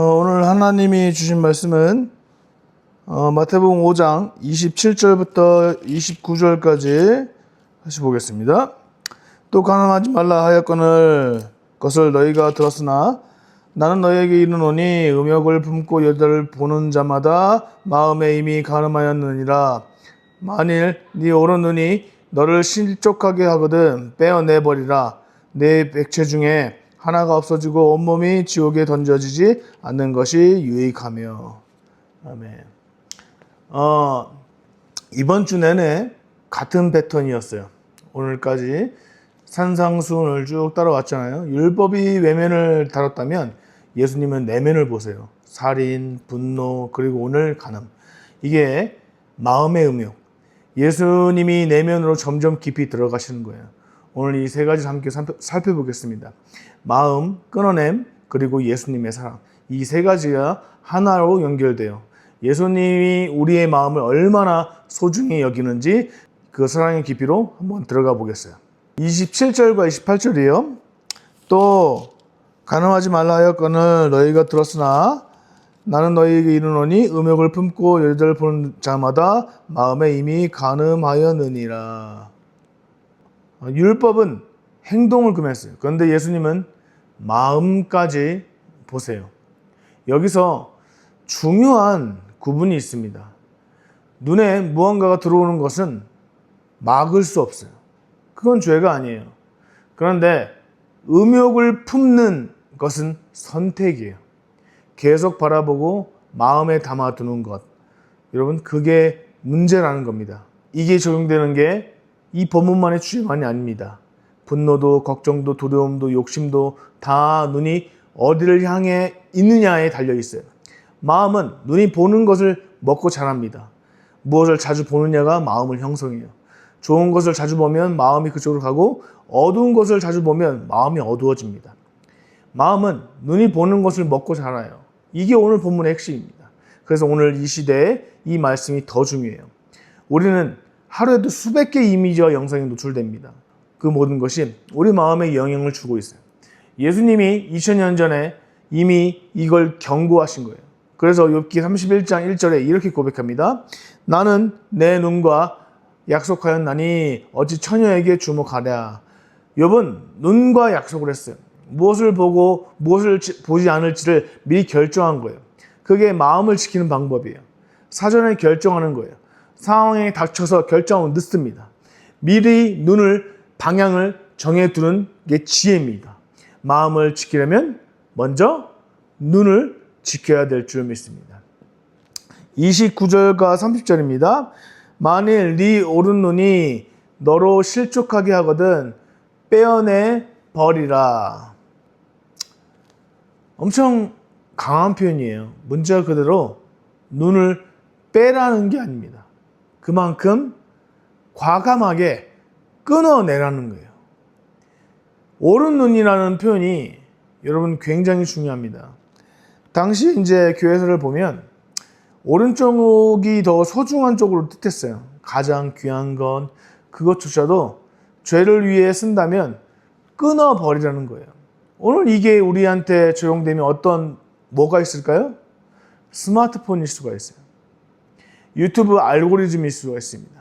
오늘 하나님이 주신 말씀은 마태복음 5장 27절부터 29절까지 다시 보겠습니다. 또 가늠하지 말라 하였거늘 것을 너희가 들었으나 나는 너희에게 이르노니 음욕을 품고 여자를 보는 자마다 마음에 이미 가늠하였느니라. 만일 네 오른 눈이 너를 실족하게 하거든 빼어내버리라. 네 백체 중에 하나가 없어지고 온몸이 지옥에 던져지지 않는 것이 유익하며. 아멘. 이번 주 내내 같은 패턴이었어요. 오늘까지 산상수훈을 쭉 따라왔잖아요. 율법이 외면을 다뤘다면 예수님은 내면을 보세요. 살인, 분노, 그리고 오늘 간음. 이게 마음의 음욕. 예수님이 내면으로 점점 깊이 들어가시는 거예요. 오늘 이 세 가지 함께 살펴보겠습니다. 마음, 끊어냄, 그리고 예수님의 사랑. 이 세 가지가 하나로 연결돼요. 예수님이 우리의 마음을 얼마나 소중히 여기는지 그 사랑의 깊이로 한번 들어가 보겠어요. 27절과 28절이요. 또 간음하지 말라 하였거늘 너희가 들었으나 나는 너희에게 이르노니 음욕을 품고 여자를 보는 자마다 마음에 이미 간음하였느니라. 율법은 행동을 금했어요. 그런데 예수님은 마음까지 보세요. 여기서 중요한 구분이 있습니다. 눈에 무언가가 들어오는 것은 막을 수 없어요. 그건 죄가 아니에요. 그런데 음욕을 품는 것은 선택이에요. 계속 바라보고 마음에 담아두는 것. 여러분, 그게 문제라는 겁니다. 이게 적용되는 게 이 본문만의 주제만이 아닙니다. 분노도, 걱정도, 두려움도, 욕심도 다 눈이 어디를 향해 있느냐에 달려 있어요. 마음은 눈이 보는 것을 먹고 자랍니다. 무엇을 자주 보느냐가 마음을 형성해요. 좋은 것을 자주 보면 마음이 그쪽으로 가고 어두운 것을 자주 보면 마음이 어두워집니다. 마음은 눈이 보는 것을 먹고 자라요. 이게 오늘 본문의 핵심입니다. 그래서 오늘 이 시대에 이 말씀이 더 중요해요. 우리는 하루에도 수백 개의 이미지와 영상에 노출됩니다. 그 모든 것이 우리 마음에 영향을 주고 있어요. 예수님이 2000년 전에 이미 이걸 경고하신 거예요. 그래서 욥기 31장 1절에 이렇게 고백합니다. 나는 내 눈과 약속하였나니 어찌 처녀에게 주목하랴. 욥은 눈과 약속을 했어요. 무엇을 보고 무엇을 보지 않을지를 미리 결정한 거예요. 그게 마음을 지키는 방법이에요. 사전에 결정하는 거예요. 상황에 닥쳐서 결정은 늦습니다. 미리 방향을 정해두는 게 지혜입니다. 마음을 지키려면 먼저 눈을 지켜야 될 줄 믿습니다. 29절과 30절입니다. 만일 네 오른 눈이 너로 실족하게 하거든 빼어내 버리라. 엄청 강한 표현이에요. 문자 그대로 눈을 빼라는 게 아닙니다. 그만큼 과감하게 끊어내라는 거예요. 오른 눈이라는 표현이 여러분 굉장히 중요합니다. 당시 이제 교회서를 보면 오른쪽이 더 소중한 쪽으로 뜻했어요. 가장 귀한 건 그것조차도 죄를 위해 쓴다면 끊어버리라는 거예요. 오늘 이게 우리한테 적용되면 뭐가 있을까요? 스마트폰일 수가 있어요. 유튜브 알고리즘일 수가 있습니다.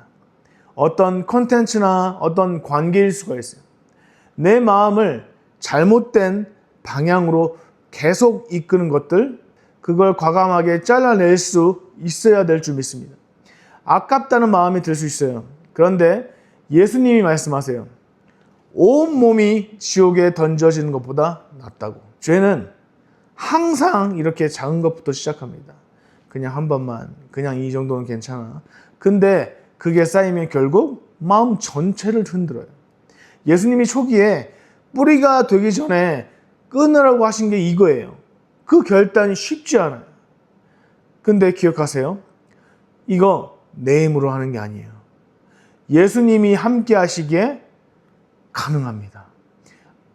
어떤 콘텐츠나 어떤 관계일 수가 있어요. 내 마음을 잘못된 방향으로 계속 이끄는 것들, 그걸 과감하게 잘라낼 수 있어야 될 줄 믿습니다. 아깝다는 마음이 들 수 있어요. 그런데 예수님이 말씀하세요. 온 몸이 지옥에 던져지는 것보다 낫다고. 죄는 항상 이렇게 작은 것부터 시작합니다. 그냥 한 번만, 그냥 이 정도는 괜찮아. 근데 그게 쌓이면 결국 마음 전체를 흔들어요. 예수님이 초기에 뿌리가 되기 전에 끊으라고 하신 게 이거예요. 그 결단이 쉽지 않아요. 근데 기억하세요. 이거 내 힘으로 하는 게 아니에요. 예수님이 함께 하시기에 가능합니다.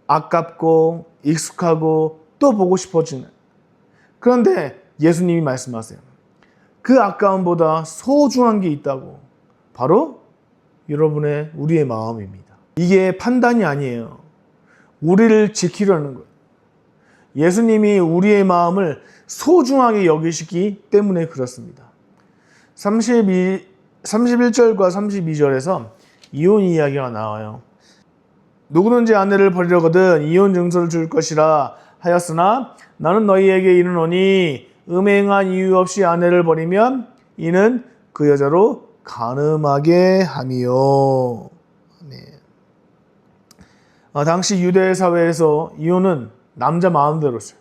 아깝고 익숙하고 또 보고 싶어지는. 그런데 예수님이 말씀하세요. 그 아까움보다 소중한 게 있다고. 바로 우리의 마음입니다. 이게 판단이 아니에요. 우리를 지키려는 거예요. 예수님이 우리의 마음을 소중하게 여기시기 때문에 그렇습니다. 31절과 32절에서 이혼 이야기가 나와요. 누구든지 아내를 버리려거든 이혼 증서를 줄 것이라 하였으나 나는 너희에게 이르노니 음행한 이유 없이 아내를 버리면 이는 그 여자로 간음하게 함이요. 당시 유대 사회에서 이혼은 남자 마음대로였어요.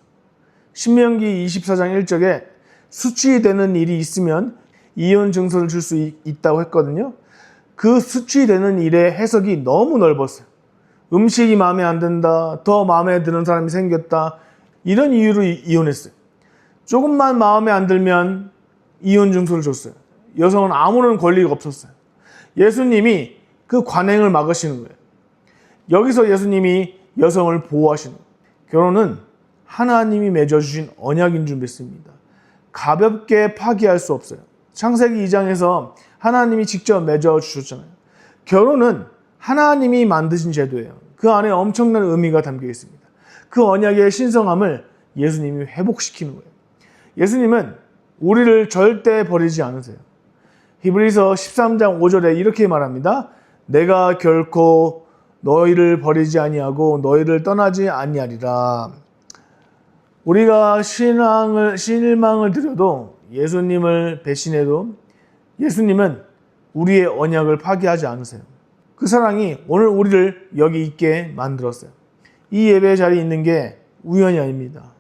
신명기 24장 1절에 수치되는 일이 있으면 이혼 증서를 줄 수 있다고 했거든요. 그 수치되는 일의 해석이 너무 넓었어요. 음식이 마음에 안 든다, 더 마음에 드는 사람이 생겼다, 이런 이유로 이혼했어요. 조금만 마음에 안 들면 이혼 증서를 줬어요. 여성은 아무런 권리가 없었어요. 예수님이 그 관행을 막으시는 거예요. 여기서 예수님이 여성을 보호하시는 거예요. 결혼은 하나님이 맺어주신 언약인 줄 믿습니다. 가볍게 파기할 수 없어요. 창세기 2장에서 하나님이 직접 맺어주셨잖아요. 결혼은 하나님이 만드신 제도예요. 그 안에 엄청난 의미가 담겨 있습니다. 그 언약의 신성함을 예수님이 회복시키는 거예요. 예수님은 우리를 절대 버리지 않으세요. 히브리서 13장 5절에 이렇게 말합니다. 내가 결코 너희를 버리지 아니하고 너희를 떠나지 아니하리라. 우리가 실망을 드려도 예수님을 배신해도 예수님은 우리의 언약을 파기하지 않으세요. 그 사랑이 오늘 우리를 여기 있게 만들었어요. 이 예배 자리에 있는 게 우연이 아닙니다.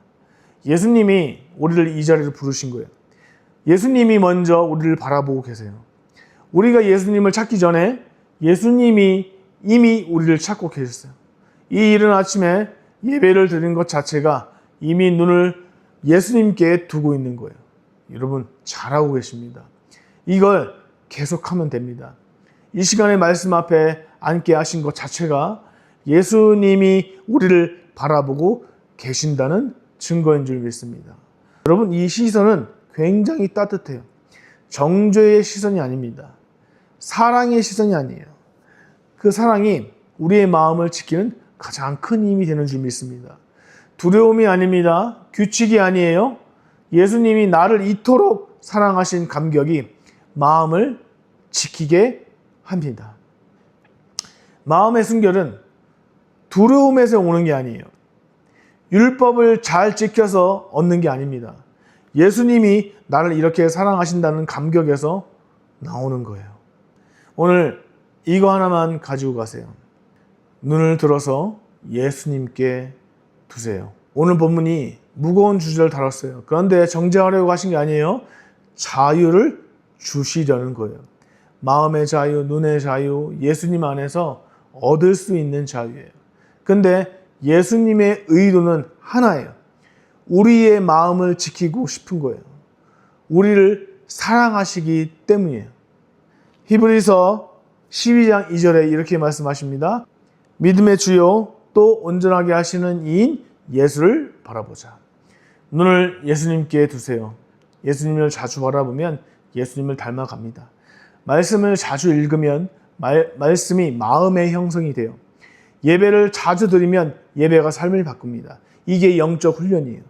예수님이 우리를 이 자리로 부르신 거예요. 예수님이 먼저 우리를 바라보고 계세요. 우리가 예수님을 찾기 전에 예수님이 이미 우리를 찾고 계셨어요. 이 이른 아침에 예배를 드린 것 자체가 이미 눈을 예수님께 두고 있는 거예요. 여러분 잘하고 계십니다. 이걸 계속하면 됩니다. 이 시간에 말씀 앞에 앉게 하신 것 자체가 예수님이 우리를 바라보고 계신다는 증거인 줄 믿습니다. 여러분 이 시선은 굉장히 따뜻해요. 정죄의 시선이 아닙니다. 사랑의 시선이 아니에요. 그 사랑이 우리의 마음을 지키는 가장 큰 힘이 되는 줄 믿습니다. 두려움이 아닙니다. 규칙이 아니에요. 예수님이 나를 이토록 사랑하신 감격이 마음을 지키게 합니다. 마음의 순결은 두려움에서 오는 게 아니에요. 율법을 잘 지켜서 얻는 게 아닙니다. 예수님이 나를 이렇게 사랑하신다는 감격에서 나오는 거예요. 오늘 이거 하나만 가지고 가세요. 눈을 들어서 예수님께 두세요. 오늘 본문이 무거운 주제를 다뤘어요. 그런데 정죄하려고 하신 게 아니에요. 자유를 주시려는 거예요. 마음의 자유, 눈의 자유, 예수님 안에서 얻을 수 있는 자유예요. 근데 예수님의 의도는 하나예요. 우리의 마음을 지키고 싶은 거예요. 우리를 사랑하시기 때문이에요. 히브리서 12장 2절에 이렇게 말씀하십니다. 믿음의 주요 또 온전하게 하시는 이인 예수를 바라보자. 눈을 예수님께 두세요. 예수님을 자주 바라보면 예수님을 닮아갑니다. 말씀을 자주 읽으면 말씀이 마음의 형성이 돼요. 예배를 자주 드리면 예배가 삶을 바꿉니다. 이게 영적 훈련이에요.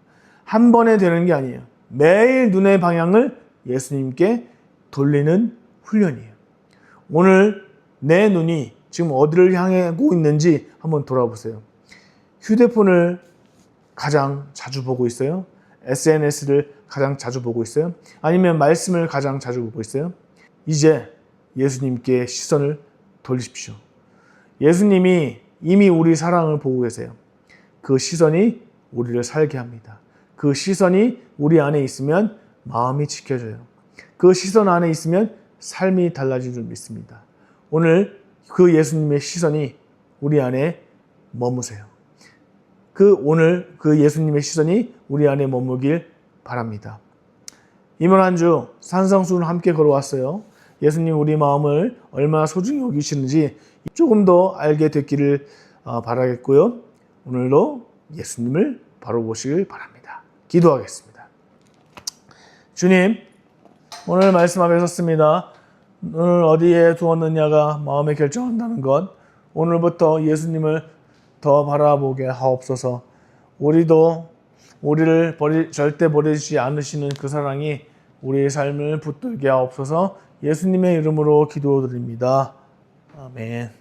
한 번에 되는 게 아니에요. 매일 눈의 방향을 예수님께 돌리는 훈련이에요. 오늘 내 눈이 지금 어디를 향하고 있는지 한번 돌아보세요. 휴대폰을 가장 자주 보고 있어요? SNS를 가장 자주 보고 있어요? 아니면 말씀을 가장 자주 보고 있어요? 이제 예수님께 시선을 돌리십시오. 예수님이 이미 우리 사랑을 보고 계세요. 그 시선이 우리를 살게 합니다. 그 시선이 우리 안에 있으면 마음이 지켜져요. 그 시선 안에 있으면 삶이 달라질 줄 믿습니다. 오늘 그 예수님의 시선이 우리 안에 머무세요. 오늘 그 예수님의 시선이 우리 안에 머물길 바랍니다. 이번 한 주 산성수를 함께 걸어왔어요. 예수님 우리 마음을 얼마나 소중히 여기시는지 조금 더 알게 됐기를 바라겠고요. 오늘도 예수님을 바로 보시길 바랍니다. 기도하겠습니다. 주님, 오늘 말씀 앞에 섰습니다. 눈을 어디에 두었느냐가 마음에 결정한다는 것. 오늘부터 예수님을 더 바라보게 하옵소서. 우리도 우리를 절대 버리지 않으시는 그 사랑이 우리의 삶을 붙들게 하옵소서. 예수님의 이름으로 기도드립니다. 아멘.